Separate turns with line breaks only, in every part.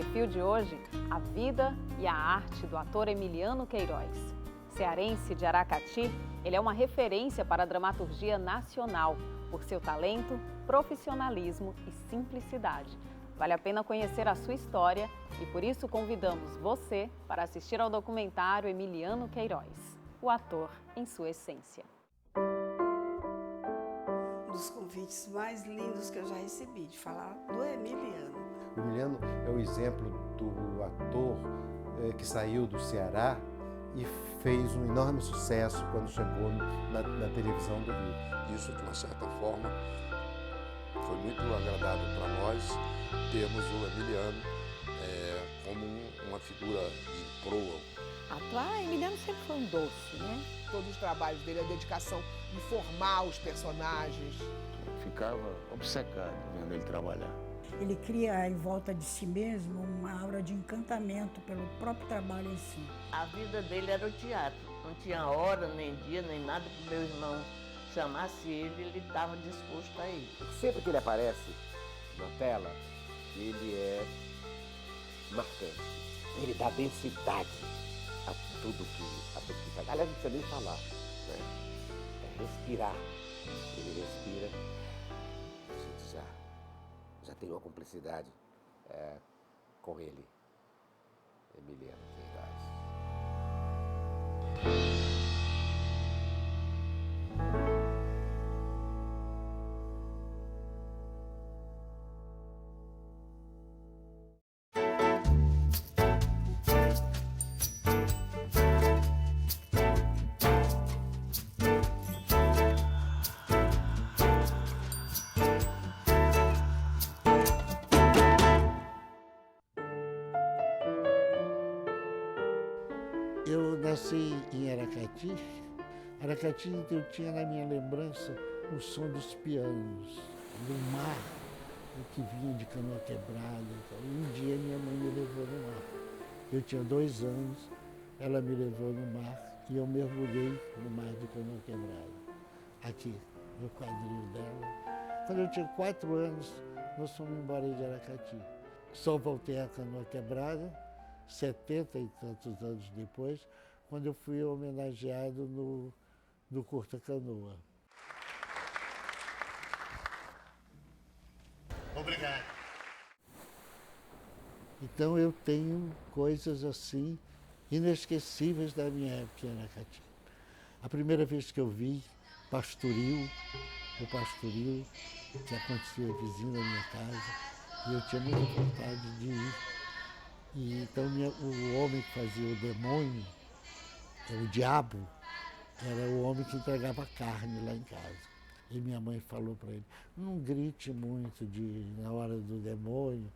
Perfil de hoje, a vida e a arte do ator Emiliano Queiroz. Cearense de Aracati, ele é uma referência para a dramaturgia nacional por seu talento, profissionalismo e simplicidade. Vale a pena conhecer a sua história e por isso convidamos você para assistir ao documentário Emiliano Queiroz, o ator em sua essência.
Um dos convites mais lindos que eu já recebi, de falar do Emiliano.
O Emiliano é o exemplo do ator que saiu do Ceará e fez um enorme sucesso quando chegou na televisão do Rio.
Isso, de uma certa forma, foi muito agradável para nós termos o Emiliano como uma figura de proa.
Atuar, Emiliano sempre foi um doce, né?
Todos os trabalhos dele, a dedicação de formar os personagens.
Eu ficava obcecado vendo ele trabalhar.
Ele cria em volta de si mesmo uma aura de encantamento pelo próprio trabalho em si.
A vida dele era o teatro. Não tinha hora, nem dia, nem nada que meu irmão chamasse ele estava disposto a ir.
Sempre que ele aparece na tela, ele é marcante. Ele dá densidade a tudo que faz. Aliás, não precisa nem falar, né? É respirar. Ele respira, a gente já tem uma cumplicidade com ele, Emiliano Queiroz.
Eu nasci em Aracati. Aracati, eu tinha na minha lembrança o som dos pianos, do mar, o que vinha de canoa quebrada. Então, um dia minha mãe me levou no mar. Eu tinha 2 anos, ela me levou no mar e eu mergulhei no mar de canoa quebrada. Aqui, no quadril dela. Quando eu tinha 4 anos, nós fomos embora de Aracati. Só voltei à canoa quebrada 70 e tantos anos depois, quando eu fui homenageado no Curta Canoa.
Obrigado.
Então eu tenho coisas assim inesquecíveis da minha época em Aracati. A primeira vez que eu vi o pastoril que acontecia vizinho da minha casa, e eu tinha muita vontade de ir. E então o homem que fazia o demônio, o diabo, era o homem que entregava carne lá em casa. E minha mãe falou para ele, não grite muito na hora do demônio,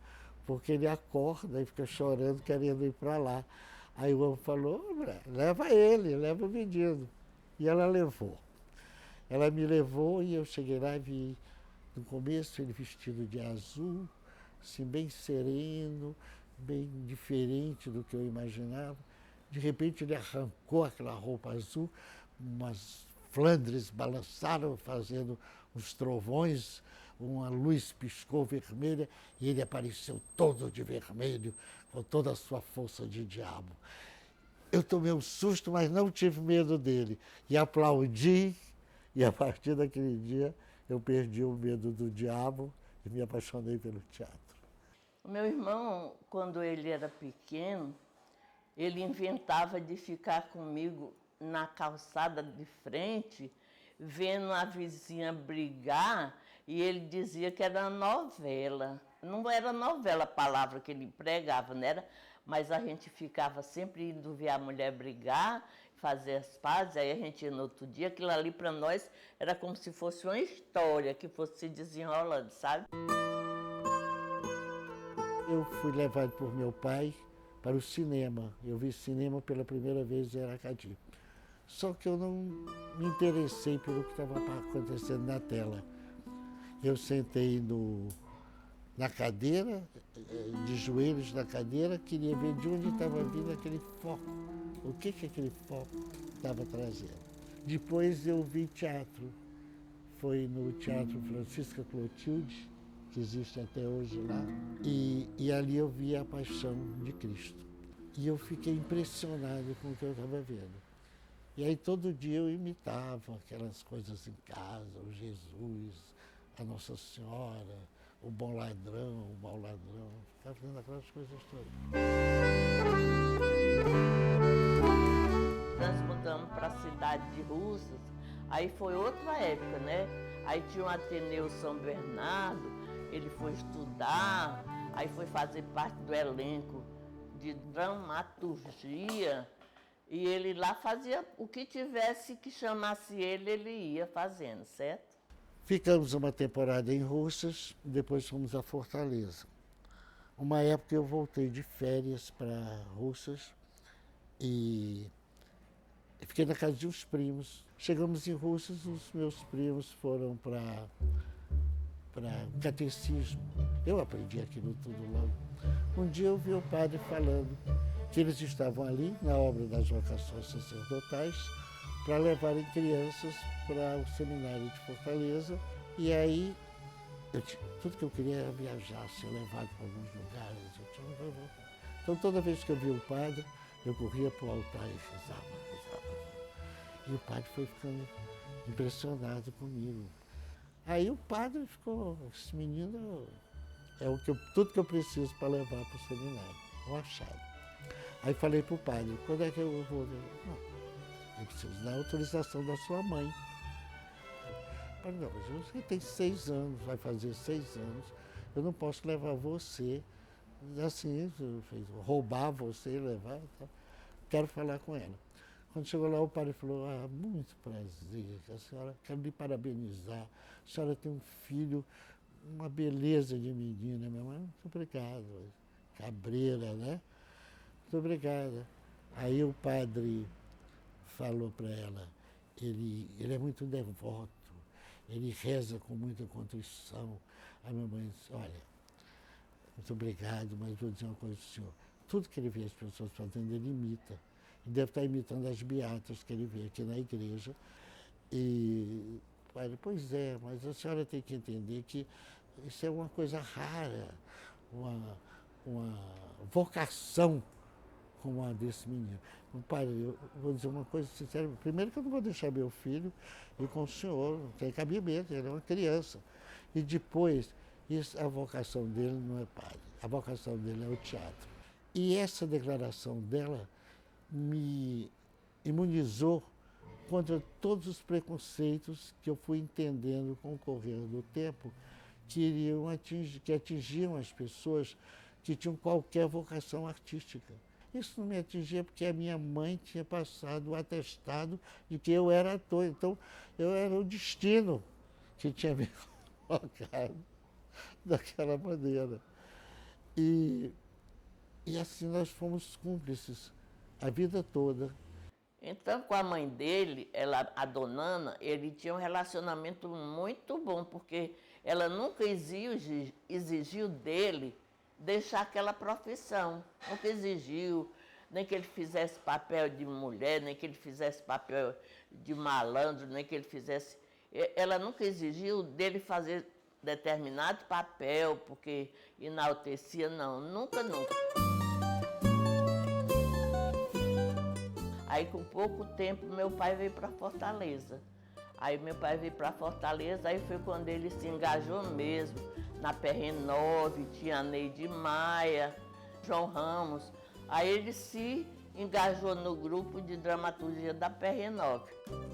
porque ele acorda e fica chorando, querendo ir para lá. Aí o homem falou, leva ele, leva o menino. E ela levou. Ela me levou e eu cheguei lá e vi, no começo, ele vestido de azul, assim, bem sereno, bem diferente do que eu imaginava. De repente ele arrancou aquela roupa azul, umas flandres balançaram fazendo uns trovões, uma luz piscou vermelha e ele apareceu todo de vermelho, com toda a sua força de diabo. Eu tomei um susto, mas não tive medo dele. E aplaudi, e a partir daquele dia eu perdi o medo do diabo e me apaixonei pelo teatro.
O meu irmão, quando ele era pequeno, ele inventava de ficar comigo na calçada de frente, vendo a vizinha brigar, e ele dizia que era novela. Não era novela a palavra que ele pregava, não era? Mas a gente ficava sempre indo ver a mulher brigar, fazer as pazes, aí a gente ia no outro dia, aquilo ali para nós era como se fosse uma história que fosse se desenrolando, sabe?
Eu fui levado por meu pai para o cinema. Eu vi cinema pela primeira vez em Aracati. Só que eu não me interessei pelo que estava acontecendo na tela. Eu sentei na cadeira, de joelhos na cadeira, queria ver de onde estava vindo aquele foco. O que aquele foco estava trazendo. Depois eu vi teatro. Foi no Teatro Francisca Clotilde, que existe até hoje lá. E ali eu vi a paixão de Cristo. E eu fiquei impressionado com o que eu estava vendo. E aí todo dia eu imitava aquelas coisas em casa, o Jesus, a Nossa Senhora, o bom ladrão, o mau ladrão, ficava fazendo aquelas coisas todas.
Nós mudamos para a cidade de Russas, aí foi outra época, né? Aí tinha o Ateneu São Bernardo, ele foi estudar, aí foi fazer parte do elenco de dramaturgia, e ele lá fazia o que tivesse que chamasse ele, ele ia fazendo, certo?
Ficamos uma temporada em Russas, depois fomos a Fortaleza. Uma época eu voltei de férias para Russas e fiquei na casa de uns primos. Chegamos em Russas, os meus primos foram para catecismo. Eu aprendi aquilo tudo logo. Um dia eu vi o padre falando que eles estavam ali na obra das vocações sacerdotais para levarem crianças para o seminário de Fortaleza. E aí, tudo que eu queria era viajar, ser levado para alguns lugares. Então toda vez que eu via o padre, eu corria para o altar e rezava. E o padre foi ficando impressionado comigo. Aí o padre ficou, esse menino é tudo que eu preciso para levar para o seminário, um achado. Aí falei para o padre, quando é que eu vou? Não, eu preciso da autorização da sua mãe. Eu falei, não, mas você tem 6 anos, vai fazer 6 anos, eu não posso levar você, assim, roubar você, levar, tá? Quero falar com ela. Quando chegou lá, o padre falou, muito prazer, a senhora, quero lhe parabenizar, a senhora tem um filho, uma beleza de menina, minha mãe, muito obrigado, cabreira, né? Muito obrigada. Aí o padre falou para ela, ele é muito devoto, ele reza com muita contrição. A minha mãe disse, olha, muito obrigado, mas vou dizer uma coisa ao senhor, tudo que ele vê as pessoas fazendo, ele imita. Ele deve estar imitando as beatas que ele vê aqui na igreja. E o padre, pois é, mas a senhora tem que entender que isso é uma coisa rara, uma vocação como a desse menino. Padre, eu vou dizer uma coisa sincera. Primeiro que eu não vou deixar meu filho ir com o senhor, não tem cabimento, ele é uma criança. E depois, a vocação dele não é padre, a vocação dele é o teatro. E essa declaração dela me imunizou contra todos os preconceitos que eu fui entendendo com o correr do tempo, que atingiam as pessoas que tinham qualquer vocação artística. Isso não me atingia porque a minha mãe tinha passado o atestado de que eu era ator. Então, eu era o destino que tinha me colocado daquela maneira. E assim nós fomos cúmplices a vida toda.
Então, com a mãe dele, a dona Ana, ele tinha um relacionamento muito bom, porque ela nunca exigiu dele deixar aquela profissão. Nunca exigiu, nem que ele fizesse papel de mulher, nem que ele fizesse papel de malandro, nem que ele fizesse... Ela nunca exigiu dele fazer determinado papel, porque enaltecia, não. Nunca. Aí, com pouco tempo, meu pai veio para Fortaleza. Aí, meu pai veio para Fortaleza, aí foi quando ele se engajou mesmo. Na PR9, tinha a Neide Maia, João Ramos. Aí, ele se engajou no grupo de dramaturgia da PR9.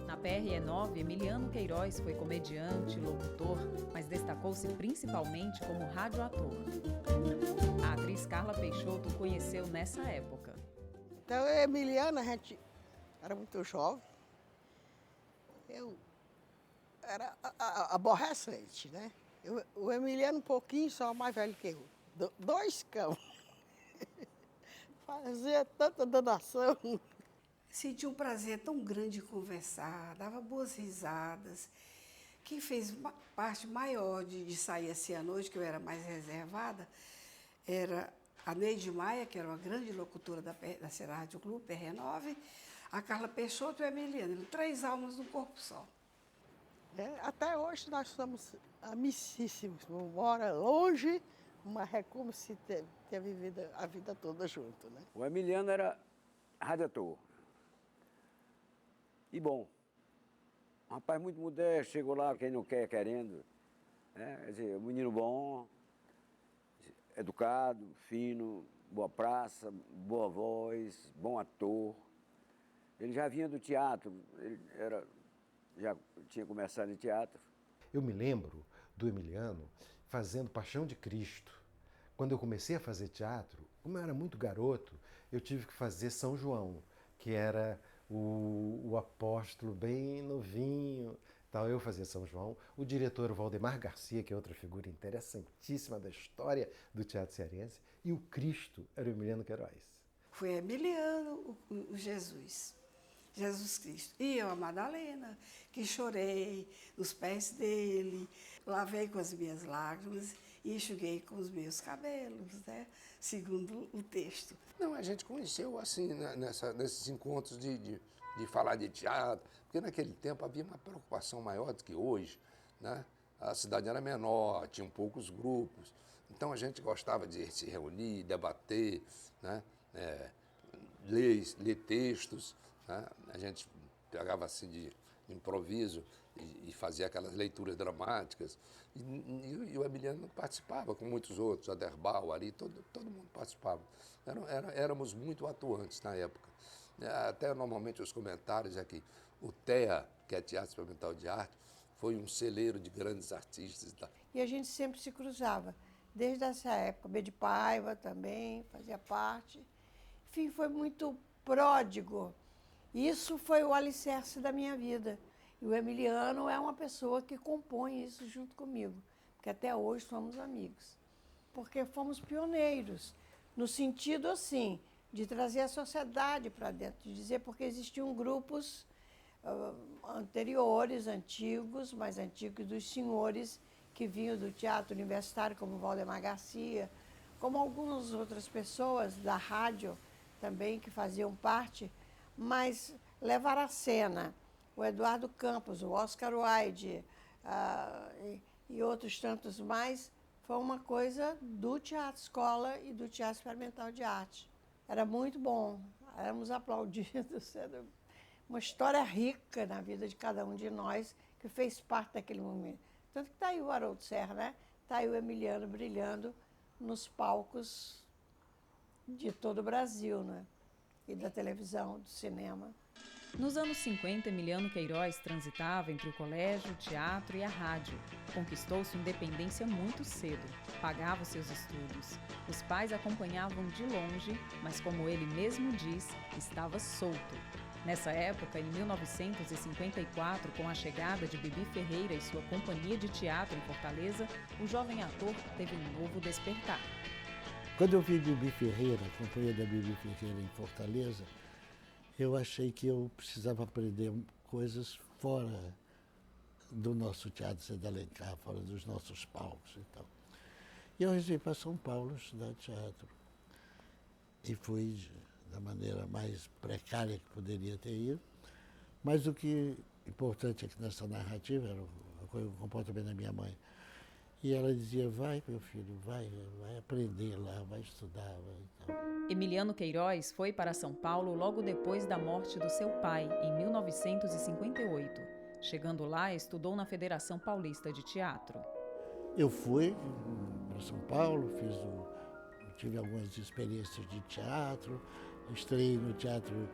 Na PRE9, Emiliano Queiroz foi comediante, locutor, mas destacou-se principalmente como radioator. A atriz Carla Peixoto o conheceu nessa época.
Então, eu e Emiliano, a gente era muito jovem. Eu era aborrecente, né? O Emiliano um pouquinho só mais velho que eu. 2 cão. Fazia tanta danação.
Senti um prazer tão grande de conversar, dava boas risadas. Quem fez uma parte maior de sair assim à noite, que eu era mais reservada, era a Neide Maia, que era uma grande locutora da Serra Rádio Clube, PR9, a Carla Peixoto e o Emiliano. Eram 3 almas num corpo só.
Até hoje nós somos amicíssimos. Mora longe, mas é como se ter vivido a vida toda junto, né?
O Emiliano era radiator. E bom. Um rapaz muito modesto, chegou lá, quem não quer, querendo. Quer dizer, um menino bom, educado, fino, boa praça, boa voz, bom ator. Ele já vinha do teatro, já tinha começado em teatro.
Eu me lembro do Emiliano fazendo Paixão de Cristo. Quando eu comecei a fazer teatro, como eu era muito garoto, eu tive que fazer São João, que era o apóstolo bem novinho. Então, eu fazia São João. O diretor Valdemar Garcia, que é outra figura interessantíssima da história do teatro cearense, e o Cristo era o Emiliano Queiroz.
Foi Emiliano, o Jesus Cristo. E eu, a Madalena, que chorei nos pés dele, lavei com as minhas lágrimas e enxuguei com os meus cabelos, né? Segundo o texto.
Não, a gente conheceu assim, nesses encontros de falar de teatro, porque naquele tempo havia uma preocupação maior do que hoje, né? A cidade era menor, tinham poucos grupos, então a gente gostava de se reunir, debater, né? Ler textos, né? A gente pegava assim de improviso e fazia aquelas leituras dramáticas. E o Emiliano participava com muitos outros, Aderbal, ali, todo mundo participava. Éramos muito atuantes na época. Até normalmente os comentários é que o TEA, que é Teatro Experimental de Arte, foi um celeiro de grandes artistas.
E a gente sempre se cruzava, desde essa época. B de Paiva também fazia parte. Enfim, foi muito pródigo. Isso foi o alicerce da minha vida. E o Emiliano é uma pessoa que compõe isso junto comigo, porque até hoje somos amigos. Porque fomos pioneiros, no sentido, assim, de trazer a sociedade para dentro, de dizer, porque existiam grupos anteriores, antigos, mais antigos, dos senhores que vinham do teatro universitário, como Valdemar Garcia, como algumas outras pessoas da rádio também que faziam parte, mas levar a cena o Eduardo Campos, o Oscar Wilde e outros tantos mais, foi uma coisa do Teatro Escola e do Teatro Experimental de Arte. Era muito bom, éramos aplaudidos, era uma história rica na vida de cada um de nós que fez parte daquele momento. Tanto que está aí o Haroldo Serra, né? Está aí o Emiliano brilhando nos palcos de todo o Brasil, né? E da televisão, do cinema.
Nos anos 50, Emiliano Queiroz transitava entre o colégio, o teatro e a rádio. Conquistou sua independência muito cedo, pagava os seus estudos. Os pais acompanhavam de longe, mas como ele mesmo diz, estava solto. Nessa época, em 1954, com a chegada de Bibi Ferreira e sua companhia de teatro em Fortaleza, o jovem ator teve um novo despertar.
Quando eu vi Bibi Ferreira, a companhia da Bibi Ferreira em Fortaleza, eu achei que eu precisava aprender coisas fora do nosso Teatro Zé de Alencar, fora dos nossos palcos e tal. E eu resolvi para São Paulo estudar teatro. E fui da maneira mais precária que poderia ter ido. Mas o que é importante aqui nessa narrativa era o comportamento da minha mãe. E ela dizia, vai, meu filho, vai aprender lá, vai estudar. Vai, tal.
Emiliano Queiroz foi para São Paulo logo depois da morte do seu pai, em 1958. Chegando lá, estudou na Federação Paulista de Teatro.
Eu fui para São Paulo, tive algumas experiências de teatro, estreiei no Teatro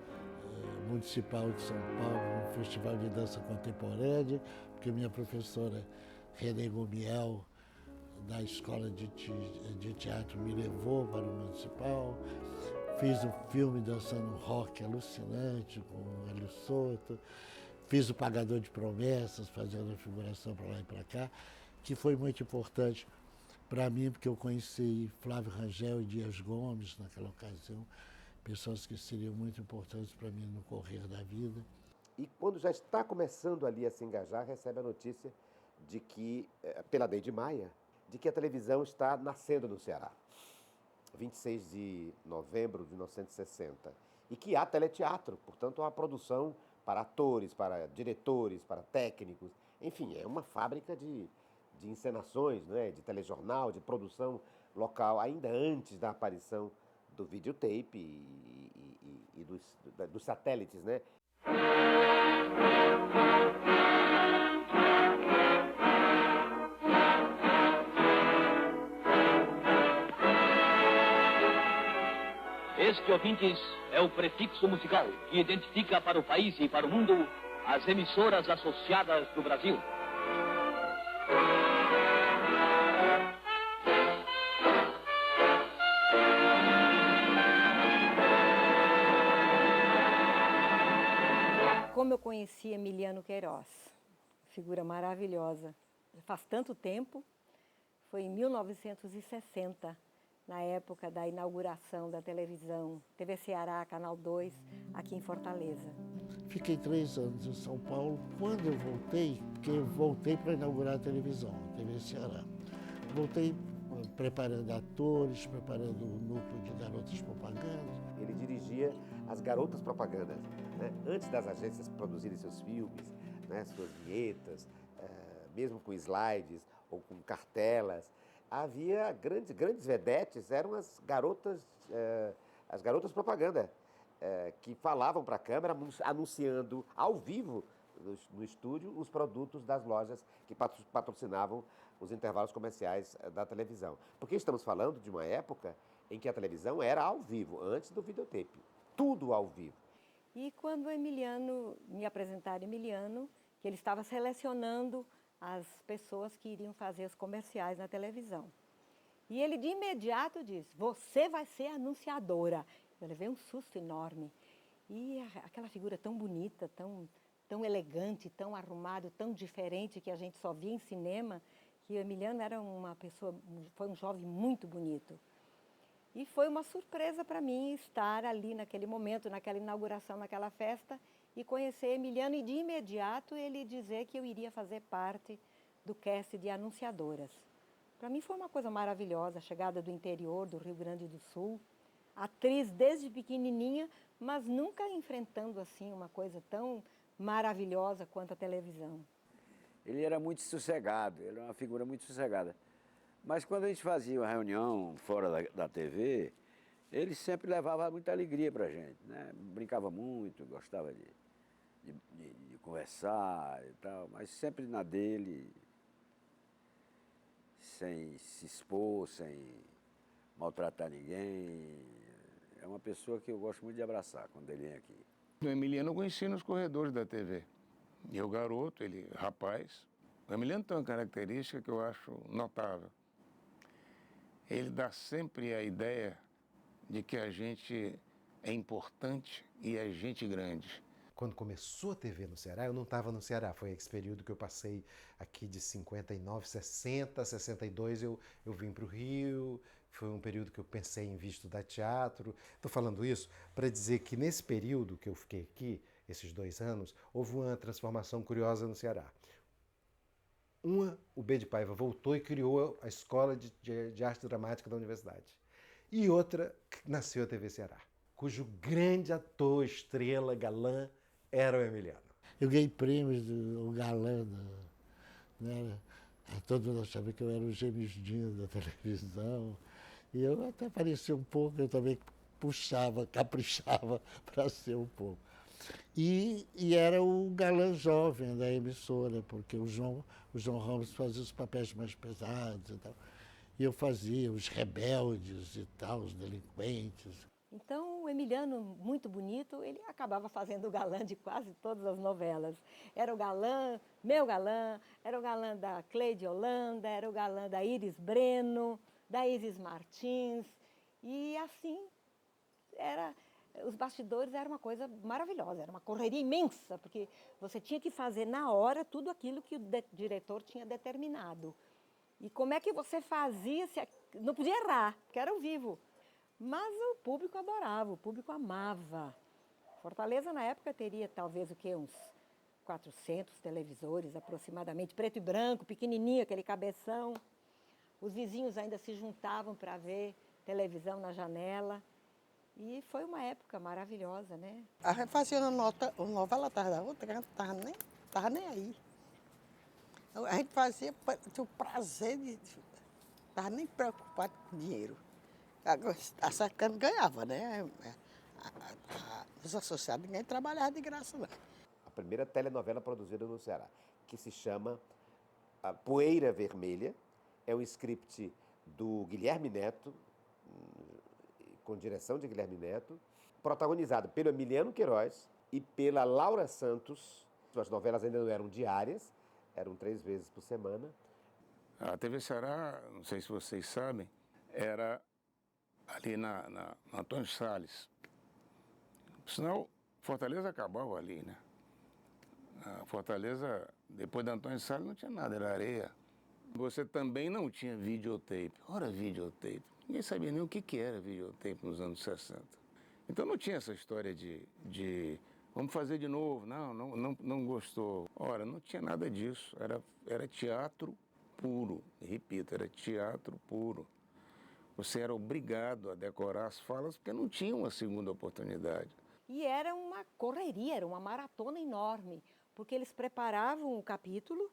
Municipal de São Paulo, no Festival de Dança Contemporânea, porque minha professora Renê Gomiel, da Escola de Teatro, me levou para o Municipal. Fiz um filme dançando rock alucinante com o Hélio Souto. Fiz o Pagador de Promessas, fazendo a figuração para lá e para cá, que foi muito importante para mim, porque eu conheci Flávio Rangel e Dias Gomes naquela ocasião, pessoas que seriam muito importantes para mim no correr da vida.
E quando já está começando ali a se engajar, recebe a notícia de que, pela Deide Maia, de que a televisão está nascendo no Ceará. 26 de novembro de 1960. E que há teleteatro, portanto, há produção para atores, para diretores, para técnicos. Enfim, é uma fábrica de encenações, né? De telejornal, de produção local, ainda antes da aparição do videotape e dos satélites, né?
Este, ouvintes, é o prefixo musical que identifica para o país e para o mundo as emissoras associadas do Brasil.
Como eu conheci Emiliano Queiroz, figura maravilhosa. Faz tanto tempo, foi em 1960, na época da inauguração da televisão TV Ceará, Canal 2, aqui em Fortaleza.
Fiquei 3 anos em São Paulo. Quando eu voltei, porque eu voltei para inaugurar a televisão, a TV Ceará. Voltei preparando atores, preparando o núcleo de garotas propagandas.
Ele dirigia as garotas propagandas, né? Antes das agências produzirem seus filmes, né? Suas vinhetas, mesmo com slides ou com cartelas. Havia grandes vedetes, eram as garotas propaganda, que falavam para a câmera, anunciando ao vivo no estúdio os produtos das lojas que patrocinavam os intervalos comerciais da televisão. Porque estamos falando de uma época em que a televisão era ao vivo, antes do videotape, tudo ao vivo.
E quando o Emiliano, me apresentaram Emiliano, que ele estava selecionando as pessoas que iriam fazer os comerciais na televisão. E ele de imediato disse, você vai ser anunciadora. Eu levei um susto enorme. E aquela figura tão bonita, tão elegante, tão arrumado, tão diferente que a gente só via em cinema, que o Emiliano era uma pessoa, foi um jovem muito bonito. E foi uma surpresa para mim estar ali naquele momento, naquela inauguração, naquela festa, e conhecer Emiliano e de imediato ele dizer que eu iria fazer parte do cast de anunciadoras. Para mim foi uma coisa maravilhosa, a chegada do interior do Rio Grande do Sul, atriz desde pequenininha, mas nunca enfrentando assim uma coisa tão maravilhosa quanto a televisão.
Ele era muito sossegado, ele era uma figura muito sossegada. Mas quando a gente fazia uma reunião fora da TV, ele sempre levava muita alegria para a gente, né? Brincava muito, gostava de conversar e tal, mas sempre na dele, sem se expor, sem maltratar ninguém. É uma pessoa que eu gosto muito de abraçar quando ele vem aqui.
O Emiliano eu conheci nos corredores da TV. Eu, garoto, ele, rapaz. O Emiliano tem uma característica que eu acho notável. Ele dá sempre a ideia de que a gente é importante e é gente grande.
Quando começou a TV no Ceará, eu não estava no Ceará, foi esse período que eu passei aqui de 59, 60, 62, eu vim para o Rio, foi um período que eu pensei em vir estudar teatro. Estou falando isso para dizer que nesse período que eu fiquei aqui, esses 2 anos, houve uma transformação curiosa no Ceará. O B de Paiva voltou e criou a Escola de Arte Dramática da Universidade. E outra, nasceu a TV Ceará, cujo grande ator, estrela, galã, era o Emiliano.
Eu ganhei prêmios do galã, né? Todo mundo achava que eu era o gemidinho da televisão. E eu até parecia um pouco, eu também caprichava para ser um pouco. E era o galã jovem da emissora, porque o João Ramos fazia os papéis mais pesados e tal. E eu fazia os rebeldes e tal, os delinquentes.
Então, o Emiliano, muito bonito, ele acabava fazendo o galã de quase todas as novelas. Era o galã, meu galã, era o galã da Cleide Holanda, era o galã da Iris Breno, da Isis Martins. E assim, os bastidores eram uma coisa maravilhosa, era uma correria imensa, porque você tinha que fazer na hora tudo aquilo que o diretor tinha determinado. E como é que você fazia? Não podia errar, porque era ao vivo. Mas o público adorava, o público amava. Fortaleza, na época, teria talvez uns 400 televisores aproximadamente, preto e branco, pequenininho, aquele cabeção. Os vizinhos ainda se juntavam para ver televisão na janela. E foi uma época maravilhosa, né?
A gente fazia uma novela atrás da outra, a gente tava nem aí. A gente fazia, tinha o prazer de... Não estava nem preocupado com dinheiro. Acertando ganhava, né? Os associados, ninguém trabalhava de graça, não.
A primeira telenovela produzida no Ceará, que se chama A Poeira Vermelha, é um script do Guilherme Neto, com direção de Guilherme Neto, protagonizado pelo Emiliano Queiroz e pela Laura Santos. As novelas ainda não eram diárias, eram 3 vezes por semana.
A TV Ceará, não sei se vocês sabem, era ali na Antônio Salles. Senão, Fortaleza acabava ali, né? A Fortaleza, depois da Antônio Salles, não tinha nada, era areia. Você também não tinha videotape. Ora, videotape. Ninguém sabia nem o que era videotape nos anos 60. Então não tinha essa história de vamos fazer de novo. Não gostou. Ora, não tinha nada disso. Era teatro puro. Repito, era teatro puro. Você era obrigado a decorar as falas porque não tinha uma segunda oportunidade.
E era uma correria, era uma maratona enorme, porque eles preparavam o capítulo,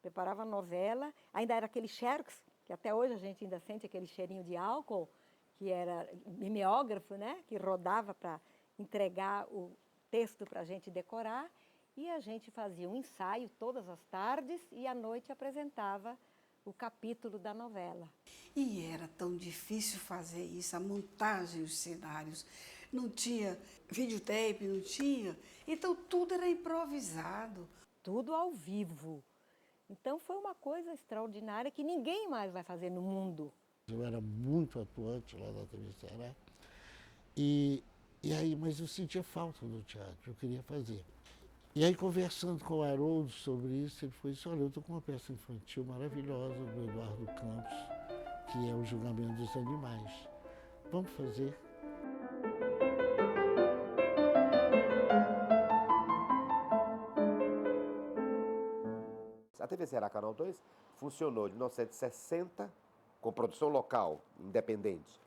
preparavam a novela, ainda era aquele xerox, que até hoje a gente ainda sente aquele cheirinho de álcool, que era mimeógrafo, né? Que rodava para entregar o texto para a gente decorar, e a gente fazia um ensaio todas as tardes e à noite apresentava o capítulo da novela.
E era tão difícil fazer isso, a montagem, os cenários. Não tinha videotape, não tinha. Então tudo era improvisado.
Tudo ao vivo. Então foi uma coisa extraordinária que ninguém mais vai fazer no mundo.
Eu era muito atuante lá na TV Ceará. Mas eu sentia falta do teatro, eu queria fazer. E aí, conversando com o Haroldo sobre isso, ele falou assim, olha, eu estou com uma peça infantil maravilhosa do Eduardo Campos, que é O Julgamento dos Animais. Vamos fazer.
A TV Ceará Canal 2 funcionou de 1960, com produção local, independente,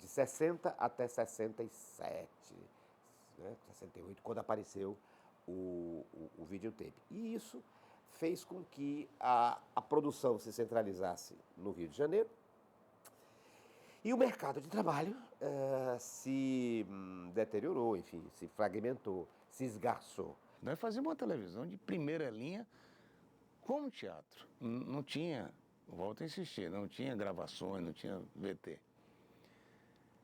de 60 até 67, né, 68, quando apareceu o videotape. E isso fez com que a produção se centralizasse no Rio de Janeiro e o mercado de trabalho se deteriorou, enfim, se fragmentou, se esgarçou.
Nós fazíamos uma televisão de primeira linha como teatro. Não tinha, volto a insistir, não tinha gravações, não tinha VT.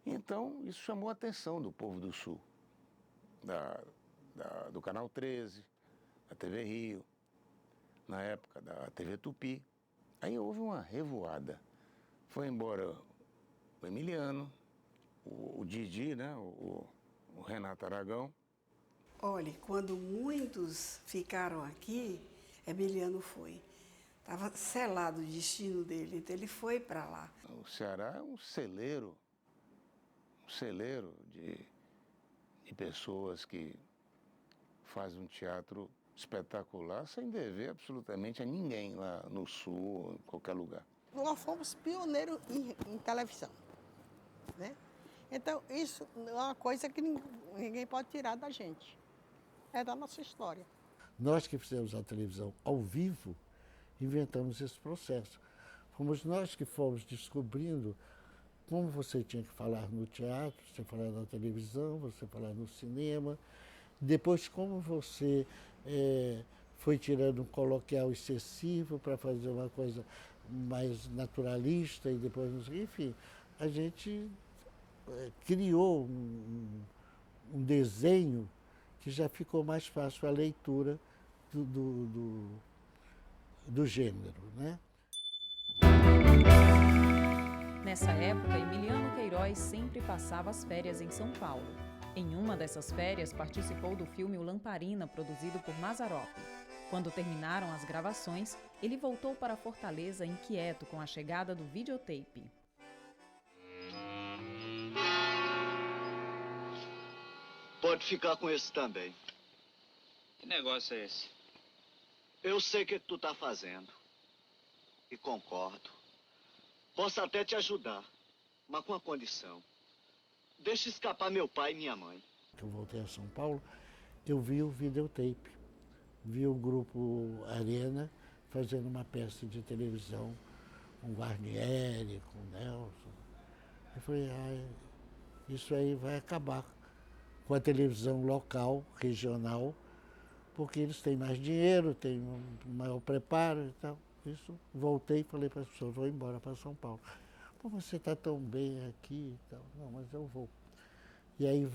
Então, isso chamou a atenção do povo do Sul, do Canal 13, da TV Rio, na época da TV Tupi. Aí houve uma revoada. Foi embora o Emiliano, o Didi, né, o Renato Aragão.
Olha, quando muitos ficaram aqui, Emiliano foi. Estava selado o destino dele, então ele foi para lá.
O Ceará é um celeiro de pessoas que fazem um teatro espetacular sem dever absolutamente a ninguém lá no Sul ou em qualquer lugar.
Nós fomos pioneiros em televisão, né? Então, isso é uma coisa que ninguém pode tirar da gente. É da nossa história.
Nós que fizemos a televisão ao vivo, inventamos esse processo. Fomos nós que fomos descobrindo como você tinha que falar no teatro, você falar na televisão, você falar no cinema. Depois, como você foi tirando um coloquial excessivo para fazer uma coisa mais naturalista e depois, enfim, a gente criou um desenho que já ficou mais fácil a leitura do gênero, né?
Nessa época, Emiliano Queiroz sempre passava as férias em São Paulo. Em uma dessas férias, participou do filme O Lamparina, produzido por Mazzaropi. Quando terminaram as gravações, ele voltou para Fortaleza inquieto com a chegada do videotape.
Pode ficar com esse também.
Que negócio é esse?
Eu sei o que tu tá fazendo. E concordo. Posso até te ajudar, mas com a condição. Deixa escapar meu pai e minha mãe.
Eu voltei a São Paulo, eu vi o videotape. Vi o grupo Arena fazendo uma peça de televisão com Guarnieri, com Nelson. Eu falei, isso aí vai acabar com a televisão local, regional, porque eles têm mais dinheiro, têm um maior preparo e tal. Isso, voltei e falei para as pessoas, vou embora para São Paulo. Pô, você está tão bem aqui e tal. Não, mas eu vou. E aí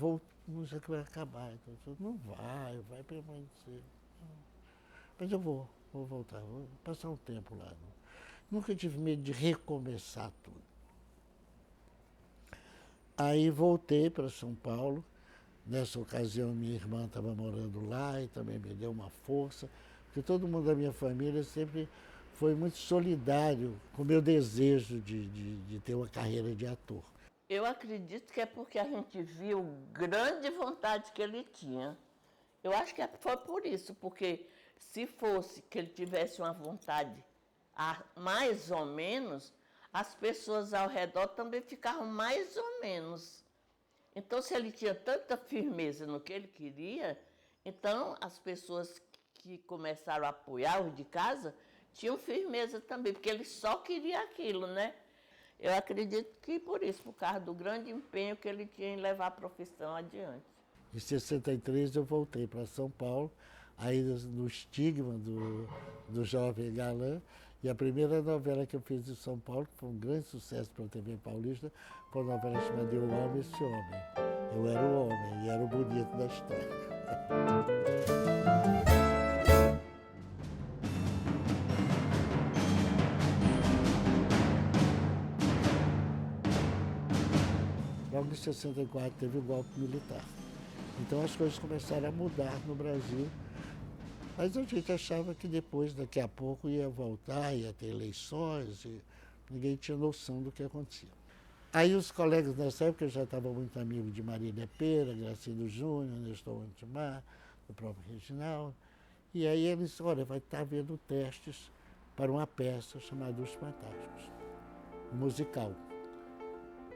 não sei que vai acabar. Então, eu falei, não vai permanecer. Mas eu vou voltar, vou passar um tempo lá. Nunca tive medo de recomeçar tudo. Aí voltei para São Paulo. Nessa ocasião, minha irmã estava morando lá e também me deu uma força, porque todo mundo da minha família sempre foi muito solidário com o meu desejo de ter uma carreira de ator.
Eu acredito que é porque a gente viu grande vontade que ele tinha. Eu acho que foi por isso, porque se fosse que ele tivesse uma vontade mais ou menos, as pessoas ao redor também ficavam mais ou menos. Então, se ele tinha tanta firmeza no que ele queria, então as pessoas que começaram a apoiar os de casa tinham firmeza também, porque ele só queria aquilo, né? Eu acredito que por isso, por causa do grande empenho que ele tinha em levar a profissão adiante.
Em 63 eu voltei para São Paulo, ainda no estigma do jovem galã, e a primeira novela que eu fiz em São Paulo, que foi um grande sucesso para a TV paulista, foi uma novela chamada Eu Amo Esse Homem. Eu era o homem e era o bonito da história. Logo em 64 teve o golpe militar. Então as coisas começaram a mudar no Brasil. Mas a gente achava que depois, daqui a pouco, ia voltar, ia ter eleições, e ninguém tinha noção do que acontecia. Aí os colegas nessa época já estavam muito amigos de Marília Pêra, Gracindo Júnior, Nestor Antimar, do próprio Reginaldo. E aí eles, olha, vai estar havendo testes para uma peça chamada Os Fantásticos, um musical.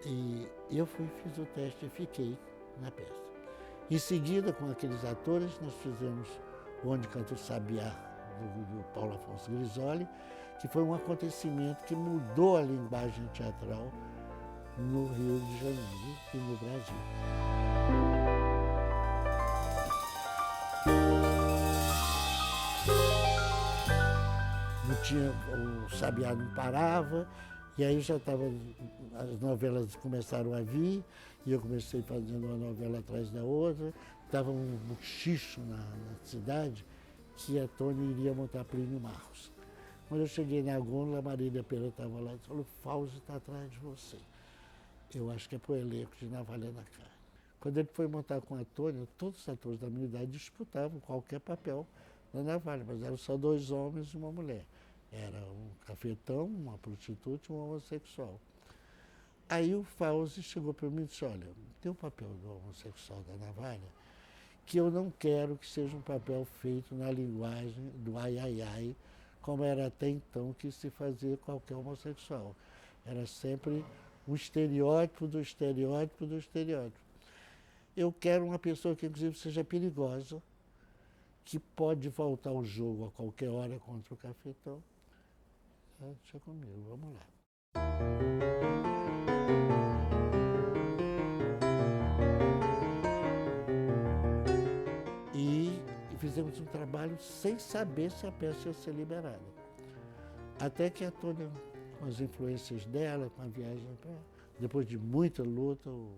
E eu fiz o teste e fiquei na peça. Em seguida, com aqueles atores, nós fizemos Onde Canta o Sabiá, do Paulo Afonso Grisoli, que foi um acontecimento que mudou a linguagem teatral no Rio de Janeiro e no Brasil. O Sabiá não parava, e aí já estava, as novelas começaram a vir, e eu comecei fazendo uma novela atrás da outra. Estava um buchicho na cidade que a Tônia iria montar Plínio Marcos. Quando eu cheguei na gôndola, a Marília Pêra estava lá e falou, Fausto está atrás de você. Eu acho que é para o elenco de Navalha na Carne. Quando ele foi montar com a Tônia, todos os atores da minha idade disputavam qualquer papel na Navalha, mas eram só 2 homens e uma mulher. Era um cafetão, uma prostituta e um homossexual. Aí o Fausto chegou para mim e disse, olha, tem o papel do homossexual da Navalha, que eu não quero que seja um papel feito na linguagem do ai, como era até então que se fazia qualquer homossexual. Era sempre um estereótipo do estereótipo do estereótipo. Eu quero uma pessoa que, inclusive, seja perigosa, que pode voltar ao jogo a qualquer hora contra o cafetão. Deixa comigo, vamos lá. E fizemos um trabalho sem saber se a peça ia ser liberada. Até que a Tônia, com as influências dela, com a viagem para... Depois de muita luta, o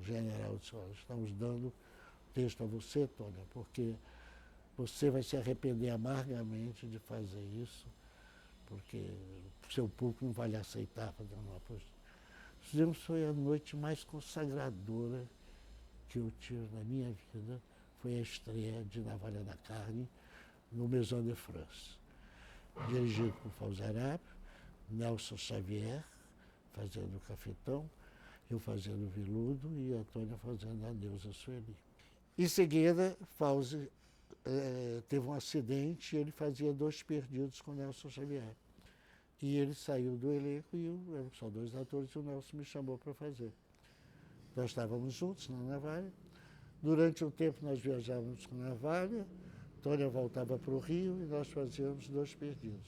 general disse, olha, estamos dando texto a você, Tônia, porque você vai se arrepender amargamente de fazer isso, porque o seu público não vai lhe aceitar fazendo uma coisa. Fizemos, foi a noite mais consagradora que eu tive na minha vida, foi a estreia de Navalha na Carne no Maison de France, dirigido por Fausto Arap, Nelson Xavier fazendo o cafetão, eu fazendo o Viludo e a Tônia fazendo a Neuza Sueli. Em seguida, Fausto teve um acidente e ele fazia Dois Perdidos com Nelson Xavier. E ele saiu do elenco e eram só 2 atores e o Nelson me chamou para fazer. Nós estávamos juntos na Navalha. Durante um tempo nós viajávamos com Navalha, Vitória voltava para o Rio e nós fazíamos Dois Perdidos.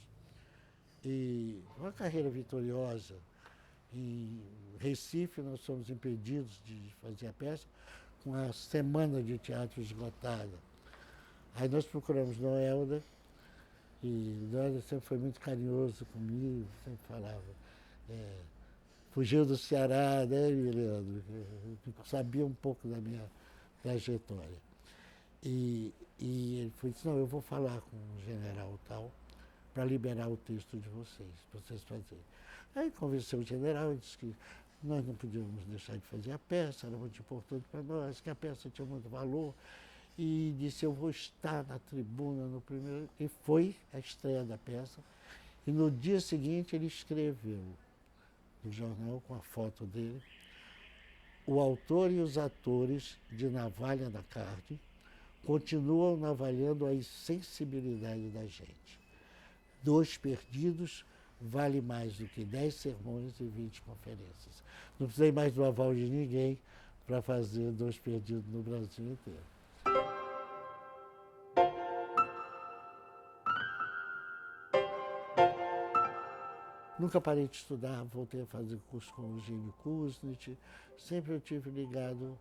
E uma carreira vitoriosa. Em Recife, nós fomos impedidos de fazer a peça com a semana de teatro esgotada. Aí nós procuramos Noelda, e Noelda sempre foi muito carinhoso comigo, sempre falava. Fugiu do Ceará, né, Leandro? Sabia um pouco da minha trajetória. E ele disse, não, eu vou falar com o general tal, para liberar o texto de vocês, para vocês fazerem. Aí convenceu o general e disse que nós não podíamos deixar de fazer a peça, era muito importante para nós, que a peça tinha muito valor. E disse, eu vou estar na tribuna no primeiro... E foi a estreia da peça. E no dia seguinte ele escreveu no jornal, com a foto dele, o autor e os atores de Navalha da Carne continuam navalhando a insensibilidade da gente. Dois Perdidos vale mais do que 10 sermões e 20 conferências. Não precisei mais do aval de ninguém para fazer Dois Perdidos no Brasil inteiro. Nunca parei de estudar, voltei a fazer curso com o Eugênio Kusnit. Sempre eu tive ligado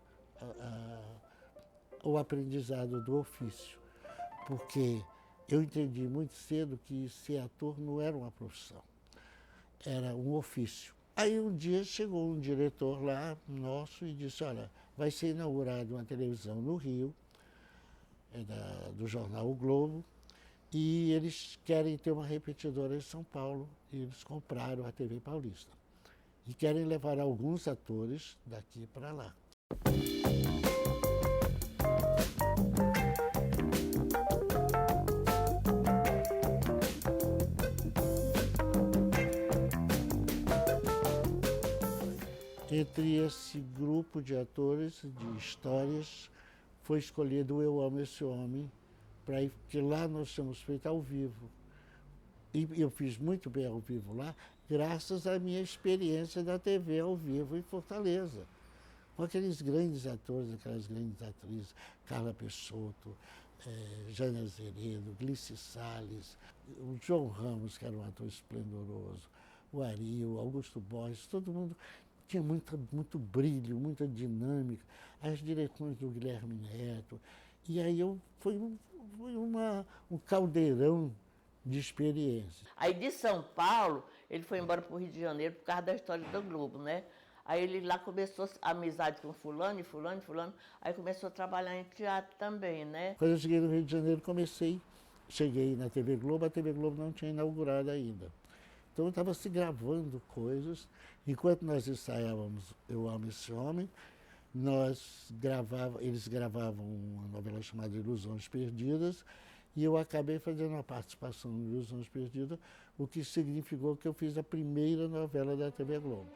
ao aprendizado do ofício, porque eu entendi muito cedo que ser ator não era uma profissão, era um ofício. Aí um dia chegou um diretor lá, nosso, e disse, olha, vai ser inaugurada uma televisão no Rio, do jornal O Globo, e eles querem ter uma repetidora em São Paulo, e eles compraram a TV Paulista. E querem levar alguns atores daqui para lá. Entre esse grupo de atores, de histórias, foi escolhido Eu Amo Esse Homem, porque lá nós tínhamos feito ao vivo. E eu fiz muito bem ao vivo lá, graças à minha experiência da TV ao vivo em Fortaleza. Com aqueles grandes atores, aquelas grandes atrizes, Carla Peixoto, Jane Azeredo, Glice Salles, o João Ramos, que era um ator esplendoroso, o Ari, o Augusto Borges, todo mundo tinha muito brilho, muita dinâmica, as direções do Guilherme Neto. E aí foi um caldeirão de experiência.
Aí de São Paulo, ele foi embora para o Rio de Janeiro por causa da história do Globo, né? Aí ele lá começou a amizade com fulano e fulano e fulano, aí começou a trabalhar em teatro também, né?
Quando eu cheguei no Rio de Janeiro, cheguei na TV Globo, a TV Globo não tinha inaugurado ainda. Então eu estava se gravando coisas, enquanto nós ensaiávamos Eu Amo Esse Homem, eles gravavam uma novela chamada Ilusões Perdidas, e eu acabei fazendo uma participação em Ilusões Perdidas, o que significou que eu fiz a primeira novela da TV Globo.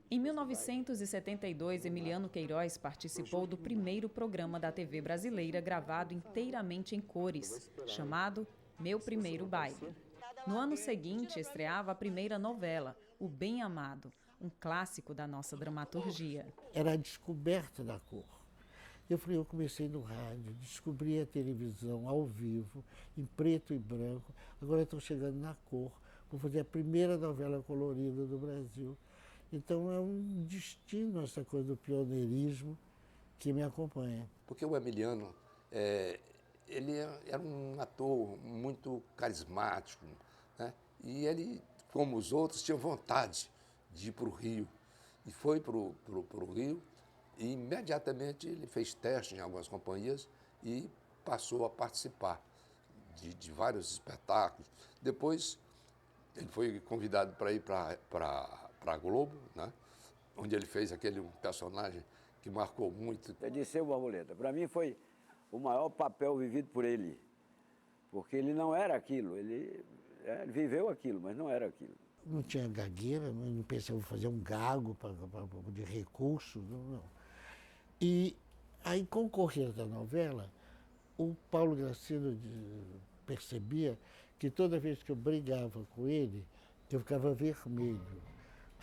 Em 1972, Emiliano Queiroz participou do primeiro programa da TV brasileira gravado inteiramente em cores, chamado Meu Primeiro Baile. No ano seguinte, estreava a primeira novela, O Bem Amado, um clássico da nossa dramaturgia.
Era a descoberta da cor. Eu comecei no rádio, descobri a televisão ao vivo, em preto e branco, agora estou chegando na cor, vou fazer a primeira novela colorida do Brasil. Então é um destino essa coisa do pioneirismo que me acompanha.
Porque o Emiliano, ele era um ator muito carismático, né? E ele, como os outros, tinha vontade de ir para o Rio. E foi para o Rio e imediatamente ele fez teste em algumas companhias e passou a participar de vários espetáculos. Depois ele foi convidado para ir para a Globo, né? Onde ele fez aquele personagem que marcou muito.
Disseu Borboleta. Para mim foi o maior papel vivido por ele, porque ele não era aquilo, ele viveu aquilo, mas não era aquilo.
Não tinha gagueira, não pensava em fazer um gago de recurso, não. E aí, com o correr da novela, o Paulo Gracindo percebia que toda vez que eu brigava com ele, eu ficava vermelho.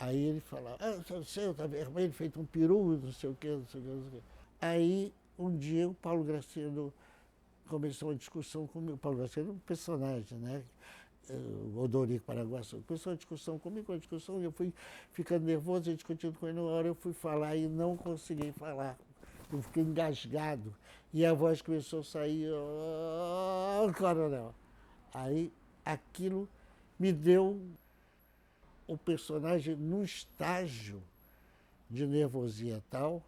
Aí ele falava, você está vermelho, feito um peru, não sei o quê, não sei o quê, não sei o quê. Aí, um dia, o Paulo Gracindo começou uma discussão comigo. O Paulo Gracindo é um personagem, né? O Odorico Paraguaçu. Começou uma discussão comigo, e eu fui ficando nervoso, e discutindo com ele. Uma hora eu fui falar e não consegui falar. Eu fiquei engasgado. E a voz começou a sair, coronel. Aí, aquilo me deu o personagem num estágio de nervosia tal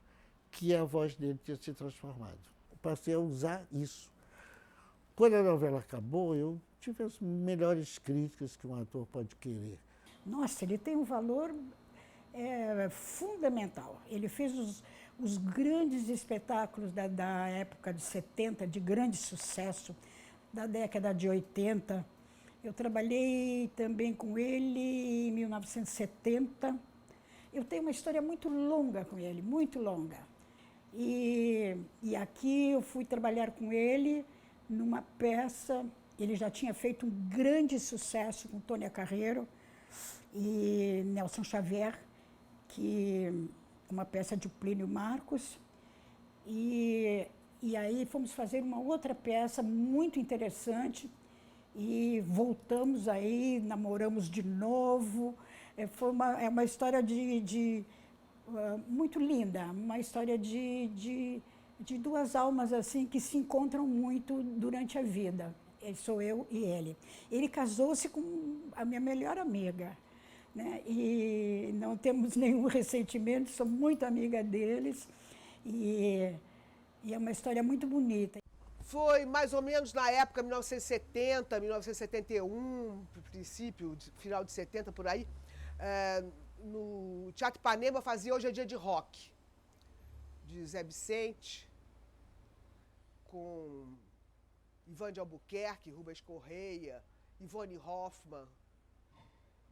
que a voz dele tinha se transformado. Eu passei a usar isso. Quando a novela acabou, eu tive as melhores críticas que um ator pode querer.
Nossa, ele tem um valor fundamental. Ele fez os grandes espetáculos da época de 70, de grande sucesso, da década de 80. Eu trabalhei também com ele em 1970. Eu tenho uma história muito longa com ele, muito longa. E aqui eu fui trabalhar com ele numa peça. Ele já tinha feito um grande sucesso com Tônia Carreiro e Nelson Xavier, uma peça de Plínio Marcos. E aí fomos fazer uma outra peça muito interessante e voltamos aí, namoramos de novo. Foi uma história muito linda, uma história de duas almas assim que se encontram muito durante a vida. Sou eu e ele. Ele casou-se com a minha melhor amiga, né? E não temos nenhum ressentimento, sou muito amiga deles e é uma história muito bonita.
Foi mais ou menos na época 1970, 1971, princípio, final de 70, por aí, no Teatro Ipanema fazia Hoje é Dia de Rock, de Zé Vicente, com Ivan de Albuquerque, Rubens Correia, Ivone Hoffmann.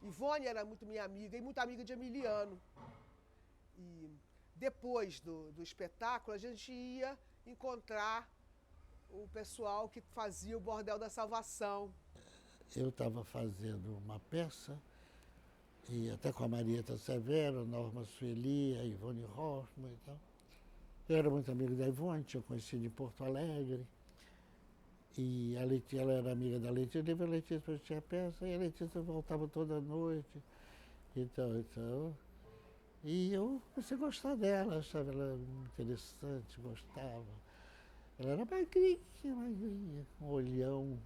Ivone era muito minha amiga e muito amiga de Emiliano. E depois do espetáculo, a gente ia encontrar o pessoal que fazia o Bordel da Salvação.
Eu estava fazendo uma peça, e até com a Marieta Severo, Norma Sueli, a Ivone Hoffmann e tal. Eu era muito amigo da Ivone, tinha conhecido em Porto Alegre. E a Letícia, ela era amiga da Letícia, eu levei a Letícia para assistir a peça, e a Letícia voltava toda noite. Então. E eu comecei a gostar dela, achava ela interessante, gostava. Ela era magrinha, com um olhão,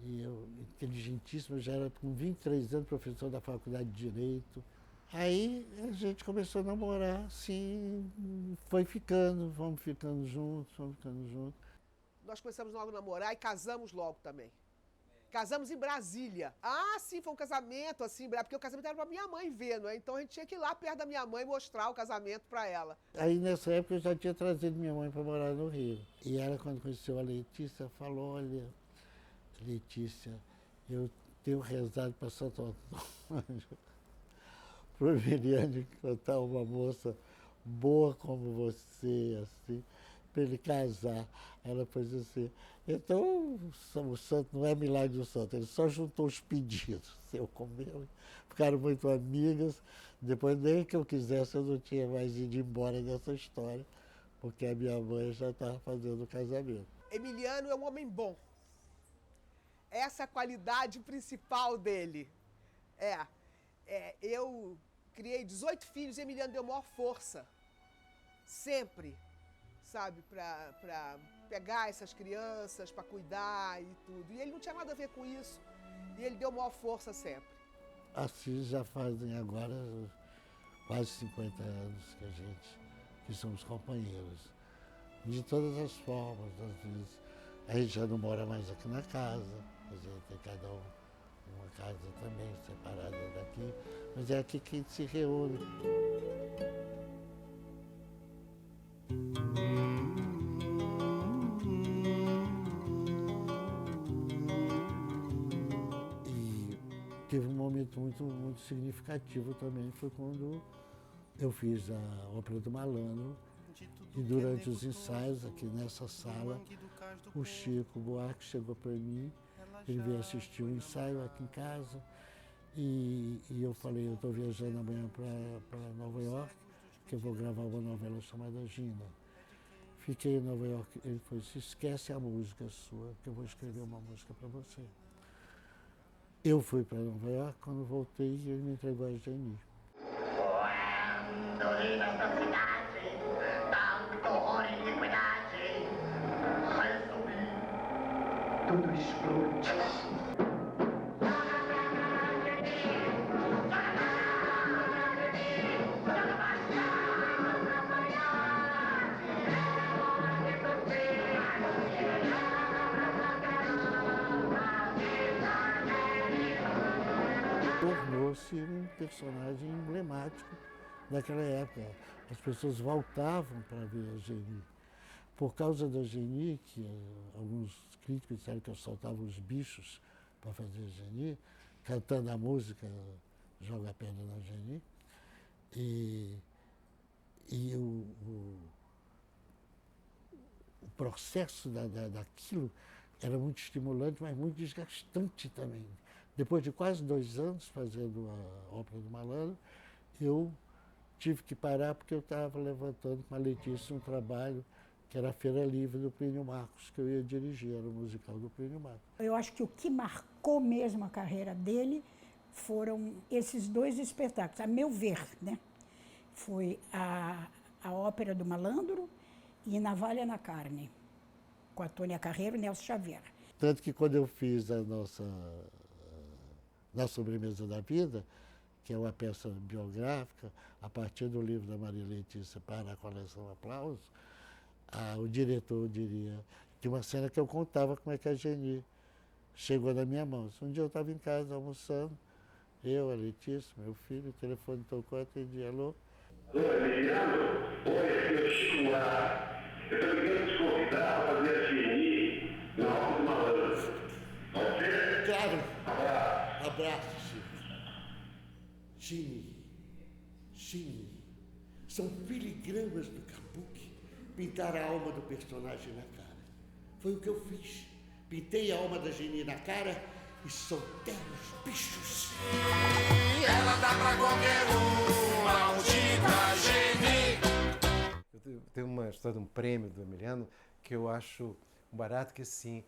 e eu, inteligentíssima, já era com 23 anos, professor da Faculdade de Direito. Aí a gente começou a namorar, assim, fomos ficando juntos.
Nós começamos logo a namorar e casamos logo também. Casamos em Brasília. Ah, sim, foi um casamento, assim, porque o casamento era pra minha mãe ver, não é? Então a gente tinha que ir lá perto da minha mãe mostrar o casamento pra ela.
Aí nessa época eu já tinha trazido minha mãe para morar no Rio. E ela, quando conheceu a Letícia, falou, olha, Letícia, eu tenho rezado para Santo Antônio, para o Emiliano encontrar uma moça boa como você, assim, para ele casar. Ela pôs assim, então o santo não é milagre do santo, ele só juntou os pedidos, seu com meu, ficaram muito amigas. Depois, nem que eu quisesse, eu não tinha mais ido embora dessa história, porque a minha mãe já estava fazendo o casamento.
Emiliano é um homem bom. Essa é a qualidade principal dele. Eu criei 18 filhos e Emiliano deu maior força. Sempre. Sabe, para pegar essas crianças, para cuidar e tudo. E ele não tinha nada a ver com isso. E ele deu maior força sempre.
Assim já fazem agora quase 50 anos que somos companheiros. De todas as formas, às vezes. A gente já não mora mais aqui na casa, a gente tem cada um uma casa também separada daqui, mas é aqui que a gente se reúne. Teve um momento muito significativo também, foi quando eu fiz a Ópera do Malandro e durante os ensaios aqui nessa sala, o Chico Buarque chegou para mim Ele veio assistir um ensaio aqui em casa e eu falei, eu estou viajando amanhã para Nova York, que eu vou gravar uma novela chamada Gina. Fiquei em Nova York, ele falou, se esquece a música sua, que eu vou escrever uma música para você. Eu fui para Nova York, quando voltei, ele me entregou a Geni.
Quando nesta cidade, tanto horror e iniquidade, resolvi, tudo explode.
Tornou-se um personagem emblemático daquela época. As pessoas voltavam para ver a Geni. Por causa da Geni, que alguns críticos disseram que eu soltava os bichos para fazer a Geni, cantando a música Joga a Pedra na Geni. E o processo daquilo era muito estimulante, mas muito desgastante também. Depois de quase 2 anos fazendo a Ópera do Malandro, eu tive que parar porque eu estava levantando com a Letícia um trabalho que era a Feira Livre do Plínio Marcos, que eu ia dirigir, era o musical do Plínio Marcos.
Eu acho que o que marcou mesmo a carreira dele foram esses 2 espetáculos, a meu ver, né? Foi a Ópera do Malandro e Navalha na Carne, com a Tônia Carreiro e Nelson Xavier.
Tanto que quando eu fiz a nossa Na Sobremesa da Vida, que é uma peça biográfica, a partir do livro da Maria Letícia para a coleção Aplausos, o diretor diria que uma cena que eu contava como é que a Geni chegou na minha mão. Um dia eu estava em casa almoçando, eu, a Letícia, meu filho, o telefone tocou, atendi, alô?
Oi, Emiliano. Oi, aqui é o Chico Lá. Eu estou querendo te convidar para fazer a Geni na Ópera do Malandro. Pode ser?
Claro. Abraço, Chico. Gini, são filigramas do Kabuki pintar a alma do personagem na cara. Foi o que eu fiz. Pintei a alma da Geni na cara e soltei os bichos.
Ela dá pra qualquer um, maldita Geni.
Eu tenho uma história de um prêmio do Emiliano que eu acho um barato que assim,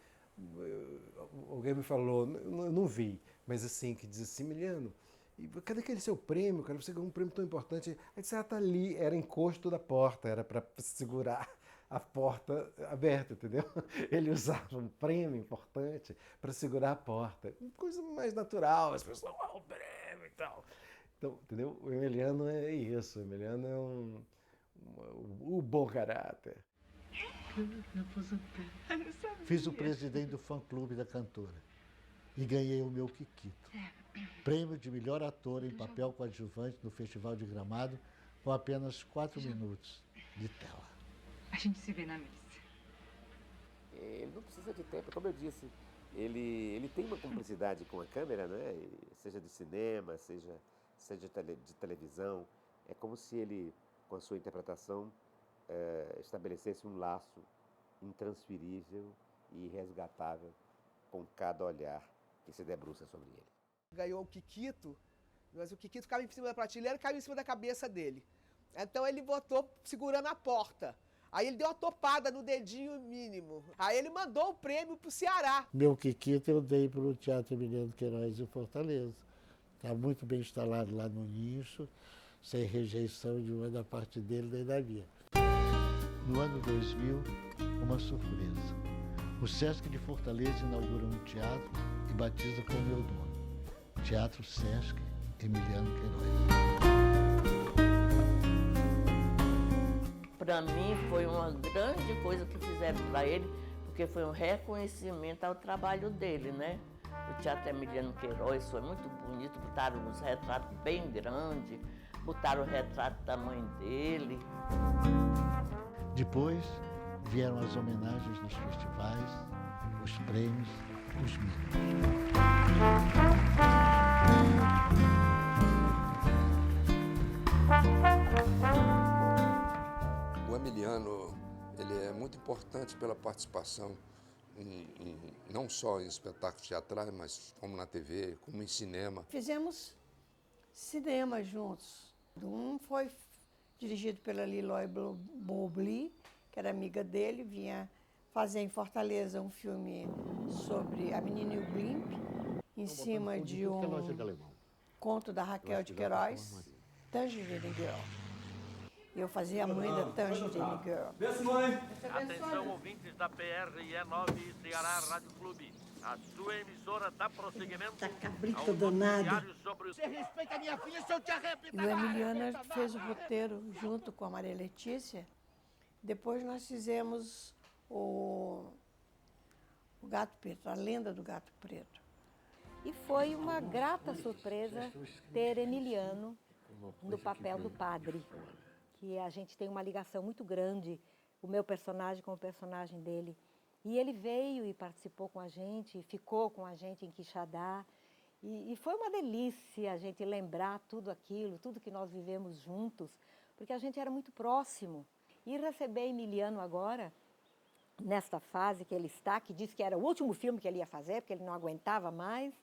alguém me falou, eu não vi, mas assim, que diz assim, Emiliano, e cadê aquele seu prêmio, cara? Você ganhou um prêmio tão importante. Aí disse, tá ali, era encosto da porta, era para segurar a porta aberta, entendeu? Ele usava um prêmio importante para segurar a porta. Coisa mais natural, as pessoas, o prêmio e tal. Então, entendeu? O Emiliano é isso, o Emiliano é o bom caráter.
Fiz o presidente do fã-clube da cantora e ganhei o meu Kikito. Prêmio de melhor ator em papel coadjuvante no Festival de Gramado, com apenas 4 minutos de tela.
A gente se vê na missa.
Ele não precisa de tempo, como eu disse. Ele tem uma cumplicidade com a câmera, né? Seja de cinema, seja de televisão. É como se ele, com a sua interpretação, estabelecesse um laço intransferível e irresgatável com cada olhar que se debruça sobre ele.
Ganhou o Kikito, mas o Kikito ficava em cima da prateleira e caiu em cima da cabeça dele. Então ele botou segurando a porta. Aí ele deu uma topada no dedinho mínimo. Aí ele mandou o prêmio pro Ceará.
Meu Kikito eu dei para o Teatro Emiliano Queiroz em Fortaleza. Está muito bem instalado lá no nicho, sem rejeição de uma da parte dele nem da minha. No ano 2000, uma surpresa. O Sesc de Fortaleza inaugura um teatro e batiza com o meu nome. Teatro Sesc Emiliano Queiroz.
Para mim foi uma grande coisa que fizeram para ele, porque foi um reconhecimento ao trabalho dele, né? O Teatro Emiliano Queiroz foi muito bonito, botaram uns retratos bem grandes, botaram o retrato da mãe dele.
Depois vieram as homenagens nos festivais, os prêmios, os mimos.
O Emiliano, ele é muito importante pela participação não só em espetáculos teatrais, mas como na TV, como em cinema.
Fizemos cinema juntos. Um foi dirigido pela Liloy Bobli, que era amiga dele, vinha fazer em Fortaleza um filme sobre a menina e o Blimp, em cima de um conto da Raquel de Queiroz, Tangerine Girl. Eu fazia a mãe da Tangerine Girl.
Atenção, ouvintes da PRE9 Ceará Rádio Clube. A sua emissora dá prosseguimento
cabrita danada.
Você respeita a minha filha, se eu te arrebentar.
E o Emiliano fez o roteiro junto com a Maria Letícia. Depois nós fizemos o Gato Preto, a lenda do Gato Preto.
E foi uma grata surpresa ter Emiliano no papel do padre, que a gente tem uma ligação muito grande, o meu personagem com o personagem dele. E ele veio e participou com a gente, ficou com a gente em Quixadá. E foi uma delícia a gente lembrar tudo aquilo, tudo que nós vivemos juntos, porque a gente era muito próximo. E receber Emiliano agora, nesta fase que ele está, que disse que era o último filme que ele ia fazer, porque ele não aguentava mais,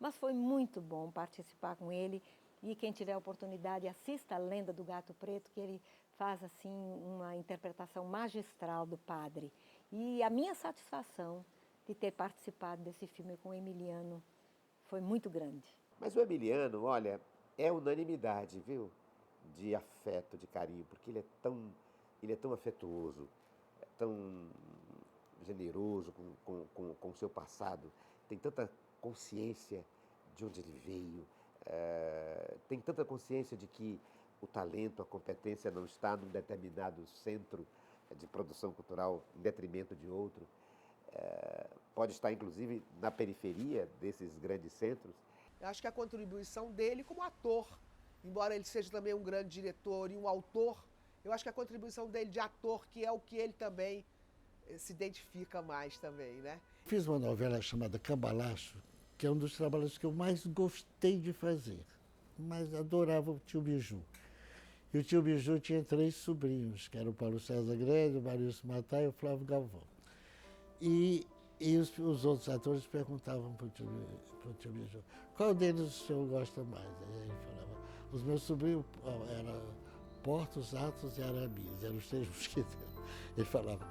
mas foi muito bom participar com ele. E quem tiver a oportunidade, assista a Lenda do Gato Preto, que ele faz assim uma interpretação magistral do padre. E a minha satisfação de ter participado desse filme com o Emiliano foi muito grande.
Mas o Emiliano, olha, é unanimidade, viu? De afeto, de carinho, porque ele é tão afetuoso, é tão generoso com o seu passado, tem tanta consciência de onde ele veio, tem tanta consciência de que o talento, a competência não está num determinado centro de produção cultural em detrimento de outro. Pode estar, inclusive, na periferia desses grandes centros.
Eu acho que a contribuição dele como ator, embora ele seja também um grande diretor e um autor, eu acho que a contribuição dele de ator, que é o que ele também se identifica mais também, né?
Fiz uma novela chamada Cambalacho, que é um dos trabalhos que eu mais gostei de fazer, mas adorava o Tio Biju. E o Tio Biju tinha 3 sobrinhos, que eram o Paulo César Grande, o Marício Matar e o Flávio Galvão. E os outros atores perguntavam para o Tio Biju, qual deles o senhor gosta mais? Aí ele falava, os meus sobrinhos eram Portos, Atos e Aramis, eram os 3 mosqueteiros. Ele falava,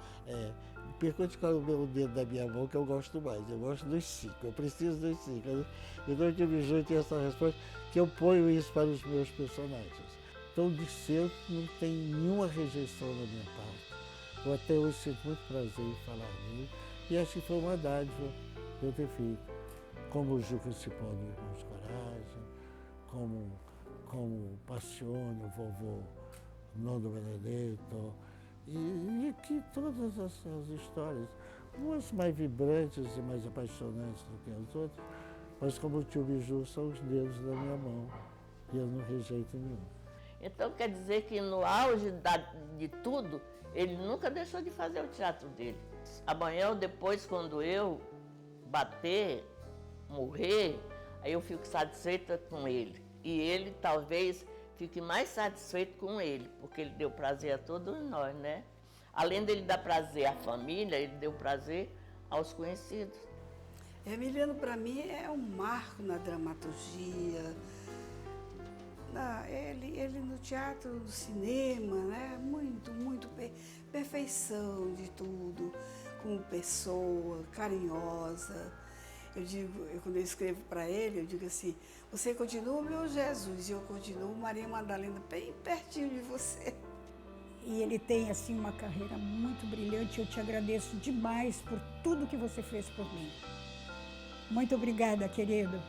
pergunte qual é o dedo da minha mão que eu gosto mais, eu gosto dos 5, eu preciso dos 5. Então o Tio Biju tinha essa resposta, que eu ponho isso para os meus personagens. Então, de cedo, não tem nenhuma rejeição da minha parte. Eu até hoje sinto muito prazer em falar nele. E acho que foi uma dádiva eu ter feito. Como o Juca Cipó do Irmãos Coragem, como Passione, o vovô Nondo Benedetto. E aqui todas essas histórias, umas mais vibrantes e mais apaixonantes do que as outras, mas como o Tio Biju são os dedos da minha mão. E eu não rejeito nenhum.
Então quer dizer que no auge de tudo, ele nunca deixou de fazer o teatro dele. Amanhã ou depois, quando eu bater, morrer, aí eu fico satisfeita com ele. E ele talvez fique mais satisfeito com ele, porque ele deu prazer a todos nós, né? Além dele dar prazer à família, ele deu prazer aos conhecidos.
Emiliano, para mim, é um marco na dramaturgia. Ele no teatro, no cinema, né? Muito perfeição de tudo, como pessoa, carinhosa. Quando eu escrevo para ele, eu digo assim, você continua meu Jesus, e eu continuo Maria Madalena, bem pertinho de você.
E ele tem, assim, uma carreira muito brilhante. Eu te agradeço demais por tudo que você fez por mim. Muito obrigada, querido.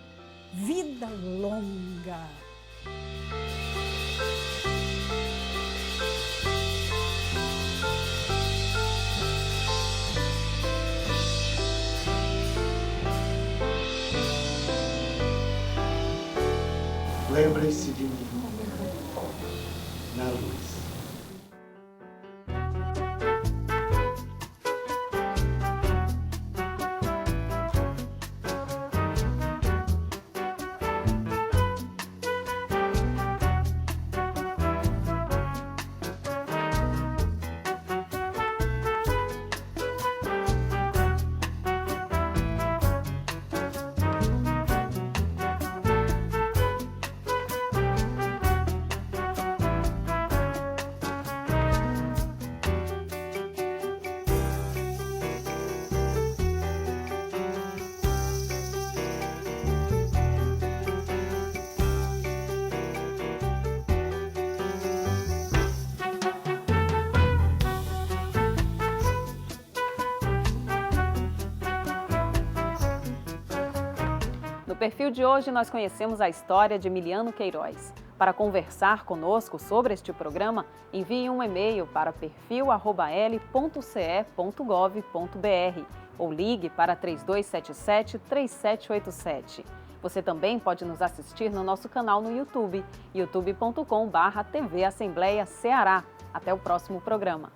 Vida longa!
Lembrem-se de mim, na luz.
No perfil de hoje, nós conhecemos a história de Emiliano Queiroz. Para conversar conosco sobre este programa, envie um e-mail para perfil@l.ce.gov.br ou ligue para 3277-3787. Você também pode nos assistir no nosso canal no YouTube, youtube.com/TV Assembleia Ceará. Até o próximo programa.